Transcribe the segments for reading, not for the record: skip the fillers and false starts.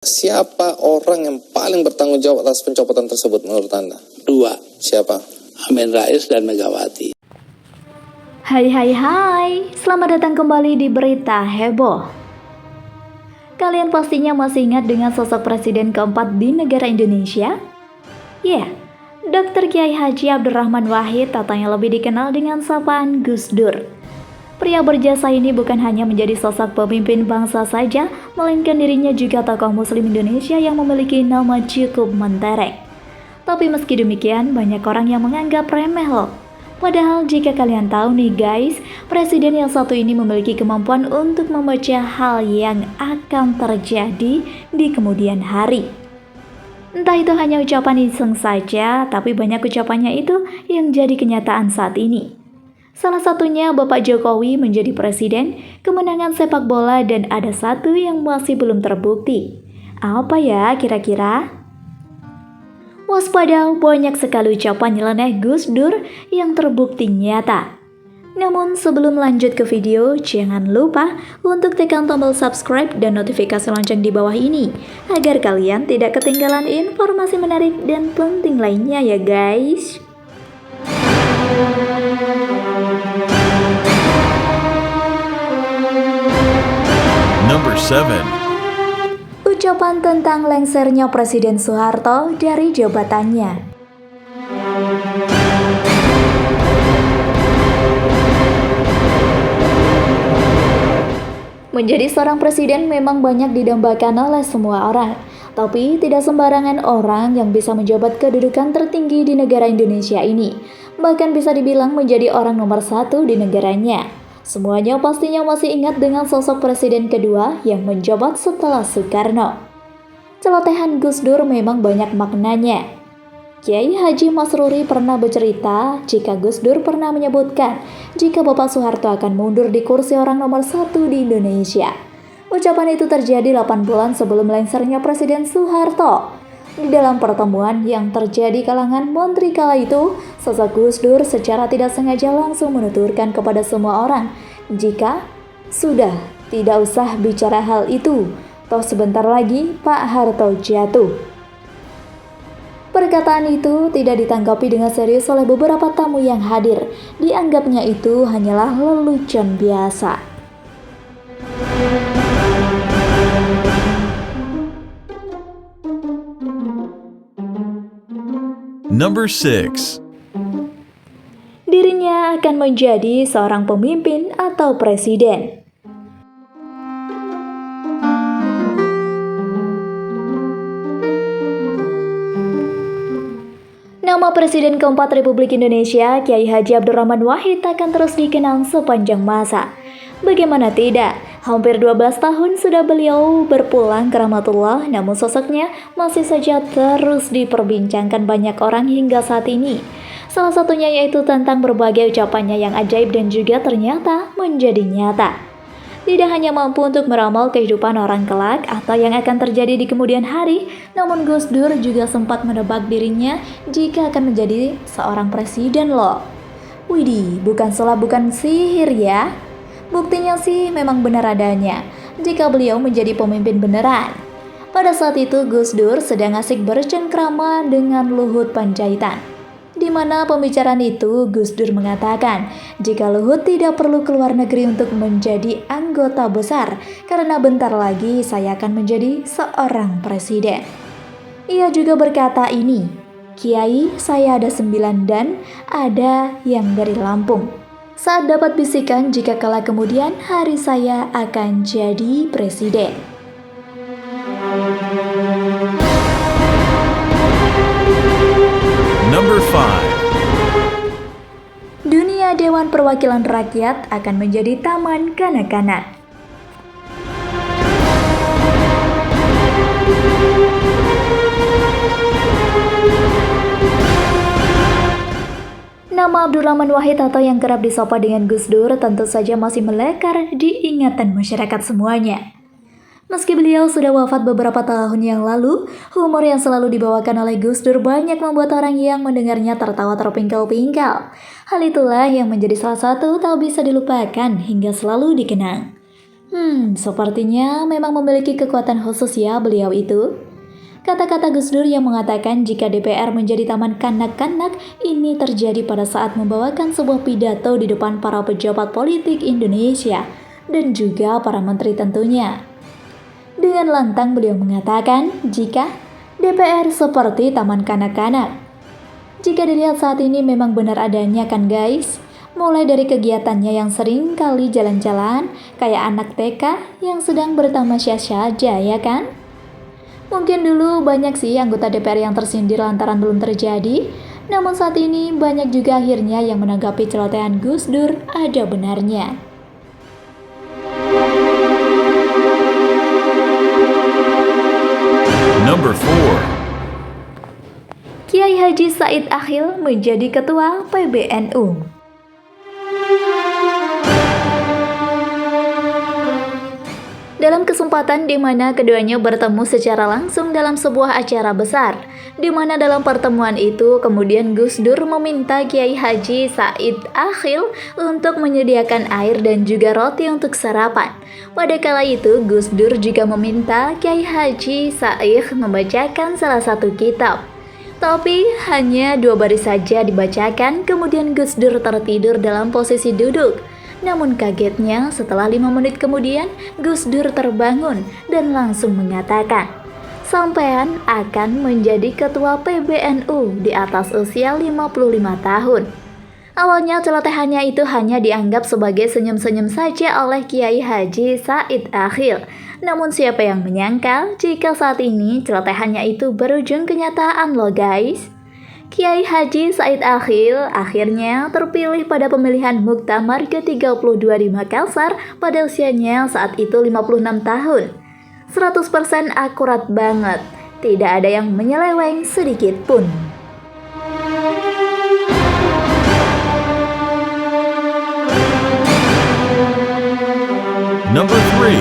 Siapa orang yang paling bertanggung jawab atas pencopotan tersebut menurut Anda? Dua, Siapa? Amin Rais dan Megawati. Hai, selamat datang kembali di Berita Heboh. Kalian pastinya masih ingat dengan sosok presiden keempat di negara Indonesia? Ya, Dr. Kiai Haji Abdurrahman Wahid atau yang lebih dikenal dengan sapaan Gus Dur. Pria berjasa ini bukan hanya menjadi sosok pemimpin bangsa saja, melainkan dirinya juga tokoh muslim Indonesia yang memiliki nama cukup mentereng. Tapi meski demikian, banyak orang yang menganggap remeh loh. Padahal jika kalian tahu nih guys, presiden yang satu ini memiliki kemampuan untuk membaca hal yang akan terjadi di kemudian hari. Entah itu hanya ucapan iseng saja, tapi banyak ucapannya itu yang jadi kenyataan saat ini. Salah satunya Bapak Jokowi menjadi presiden, kemenangan sepak bola, dan ada satu yang masih belum terbukti. Apa ya kira-kira? Waspada, banyak sekali ucapan nyeleneh Gus Dur yang terbukti nyata. Namun sebelum lanjut ke video, jangan lupa untuk tekan tombol subscribe dan notifikasi lonceng di bawah ini, agar kalian tidak ketinggalan informasi menarik dan penting lainnya ya guys. Number 7. Ucapan tentang lengsernya Presiden Soeharto dari jabatannya. Menjadi seorang presiden memang banyak didambakan oleh semua orang, tapi tidak sembarangan orang yang bisa menjabat kedudukan tertinggi di negara Indonesia ini. Bahkan bisa dibilang menjadi orang nomor satu di negaranya. Semuanya pastinya masih ingat dengan sosok presiden kedua yang menjabat setelah Soekarno. Celotehan Gus Dur memang banyak maknanya. Kiai Haji Masruri pernah bercerita jika Gus Dur pernah menyebutkan jika Bapak Soeharto akan mundur di kursi orang nomor satu di Indonesia. Ucapan itu terjadi 8 bulan sebelum lengsernya Presiden Soeharto. Di dalam pertemuan yang terjadi kalangan menteri kala itu, sosok Gus Dur secara tidak sengaja langsung menuturkan kepada semua orang, jika sudah tidak usah bicara hal itu, toh sebentar lagi Pak Harto jatuh. Perkataan itu tidak ditanggapi dengan serius oleh beberapa tamu yang hadir. Dianggapnya itu hanyalah lelucon biasa. Number 6. Dirinya akan menjadi seorang pemimpin atau presiden. Nama Presiden keempat Republik Indonesia, Kiai Haji Abdurrahman Wahid, akan terus dikenang sepanjang masa. Bagaimana tidak, hampir 12 tahun sudah beliau berpulang ke rahmatullah, namun sosoknya masih saja terus diperbincangkan banyak orang hingga saat ini. Salah satunya yaitu tentang berbagai ucapannya yang ajaib dan juga ternyata menjadi nyata. Tidak hanya mampu untuk meramal kehidupan orang kelak atau yang akan terjadi di kemudian hari, namun Gus Dur juga sempat menebak dirinya jika akan menjadi seorang presiden loh. Widih, bukan sihir ya. Buktinya sih memang benar adanya, jika beliau menjadi pemimpin beneran. Pada saat itu Gus Dur sedang asik bercengkrama dengan Luhut Panjaitan, di mana pembicaraan itu Gus Dur mengatakan jika Luhut tidak perlu keluar negeri untuk menjadi anggota besar, karena bentar lagi saya akan menjadi seorang presiden. Ia juga berkata ini, Kiai, saya ada 9 dan ada yang dari Lampung. Saat dapat bisikan jika kala kemudian hari saya akan jadi presiden. Number 5. Dunia Dewan Perwakilan Rakyat akan menjadi taman kanak-kanak. Nama Abdurrahman Wahid atau yang kerap disapa dengan Gus Dur tentu saja masih melekar di ingatan masyarakat semuanya. Meski beliau sudah wafat beberapa tahun yang lalu, humor yang selalu dibawakan oleh Gus Dur banyak membuat orang yang mendengarnya tertawa terpingkal-pingkal. Hal itulah yang menjadi salah satu tak bisa dilupakan hingga selalu dikenang. Sepertinya memang memiliki kekuatan khusus ya beliau itu. Kata-kata Gus Dur yang mengatakan jika DPR menjadi taman kanak-kanak ini terjadi pada saat membawakan sebuah pidato di depan para pejabat politik Indonesia dan juga para menteri tentunya. Dengan lantang beliau mengatakan jika DPR seperti taman kanak-kanak. Jika dilihat saat ini memang benar adanya kan guys. Mulai dari kegiatannya yang sering kali jalan-jalan, kayak anak TK yang sedang bertamasya saja ya kan? Mungkin dulu banyak sih anggota DPR yang tersindir lantaran belum terjadi, namun saat ini banyak juga akhirnya yang menanggapi celotehan Gus Dur ada benarnya. Number 4. Kiai Haji Said Akhil menjadi ketua PBNU. Dalam kesempatan di mana keduanya bertemu secara langsung dalam sebuah acara besar, di mana dalam pertemuan itu kemudian Gus Dur meminta Kiai Haji Said Akhil untuk menyediakan air dan juga roti untuk sarapan. Pada kala itu Gus Dur juga meminta Kiai Haji Said membacakan salah satu kitab. Tapi hanya 2 baris saja dibacakan, kemudian Gus Dur tertidur dalam posisi duduk. Namun kagetnya setelah 5 menit kemudian Gus Dur terbangun dan langsung mengatakan, "Sampean akan menjadi ketua PBNU di atas usia 55 tahun." Awalnya celotehannya itu hanya dianggap sebagai senyum-senyum saja oleh Kiai Haji Said Akhil. Namun siapa yang menyangka jika saat ini celotehannya itu berujung kenyataan loh guys. Kiai Haji Said Akhil akhirnya terpilih pada pemilihan Muktamar ke-32 di Makassar pada usianya saat itu 56 tahun. 100% akurat banget, tidak ada yang menyeleweng sedikit pun. Number 3.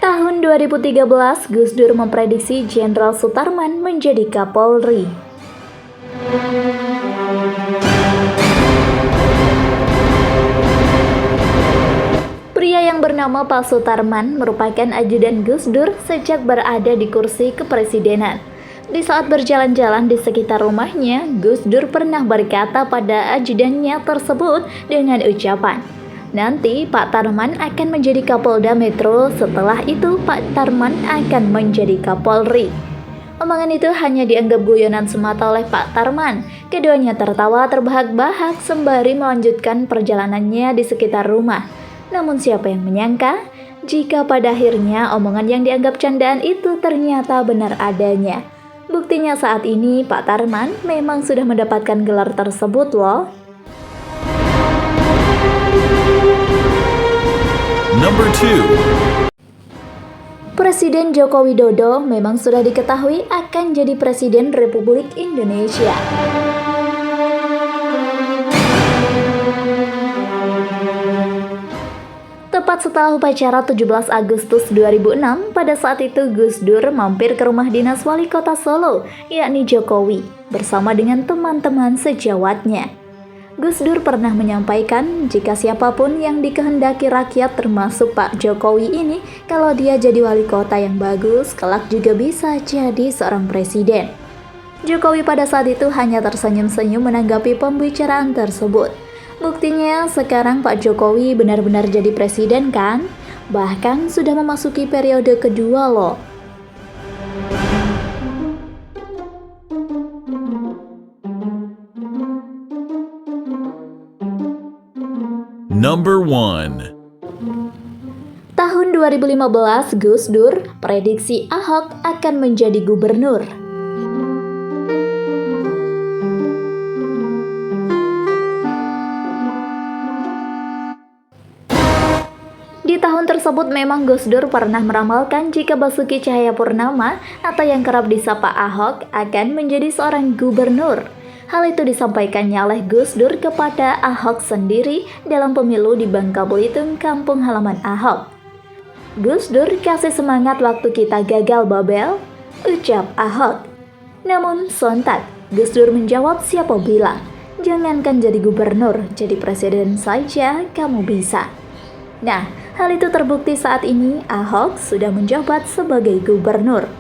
Tahun 2013, Gus Dur memprediksi Jenderal Sutarman menjadi Kapolri. Pria yang bernama Pak Sutarman merupakan ajudan Gus Dur sejak berada di kursi kepresidenan. Di saat berjalan-jalan di sekitar rumahnya, Gus Dur pernah berkata pada ajudannya tersebut dengan ucapan, "Nanti Pak Tarman akan menjadi Kapolda Metro, setelah itu Pak Tarman akan menjadi Kapolri." Omongan itu hanya dianggap guyonan semata oleh Pak Tarman. Keduanya tertawa terbahak-bahak sembari melanjutkan perjalanannya di sekitar rumah. Namun siapa yang menyangka jika pada akhirnya omongan yang dianggap candaan itu ternyata benar adanya. Buktinya saat ini Pak Tarman memang sudah mendapatkan gelar tersebut loh. Number 2. Presiden Joko Widodo memang sudah diketahui akan jadi Presiden Republik Indonesia. Tepat setelah upacara 17 Agustus 2006, pada saat itu Gus Dur mampir ke rumah dinas wali kota Solo, yakni Jokowi, bersama dengan teman-teman sejawatnya. Gus Dur pernah menyampaikan jika siapapun yang dikehendaki rakyat termasuk Pak Jokowi ini, kalau dia jadi wali kota yang bagus, kelak juga bisa jadi seorang presiden. Jokowi pada saat itu hanya tersenyum-senyum menanggapi pembicaraan tersebut. Buktinya sekarang Pak Jokowi benar-benar jadi presiden kan? Bahkan sudah memasuki periode kedua loh. Number 1. Tahun 2015, Gus Dur prediksi Ahok akan menjadi gubernur. Di tahun tersebut memang Gus Dur pernah meramalkan jika Basuki Cahayapurnama atau yang kerap disapa Ahok akan menjadi seorang gubernur. Hal itu disampaikannya oleh Gus Dur kepada Ahok sendiri dalam pemilu di Bangka Belitung, kampung halaman Ahok. "Gus Dur kasih semangat waktu kita gagal Babel," ucap Ahok. Namun sontak Gus Dur menjawab, "Siapa bilang? Jangankan jadi gubernur, jadi presiden saja kamu bisa. Nah, hal itu terbukti saat ini Ahok sudah menjabat sebagai gubernur.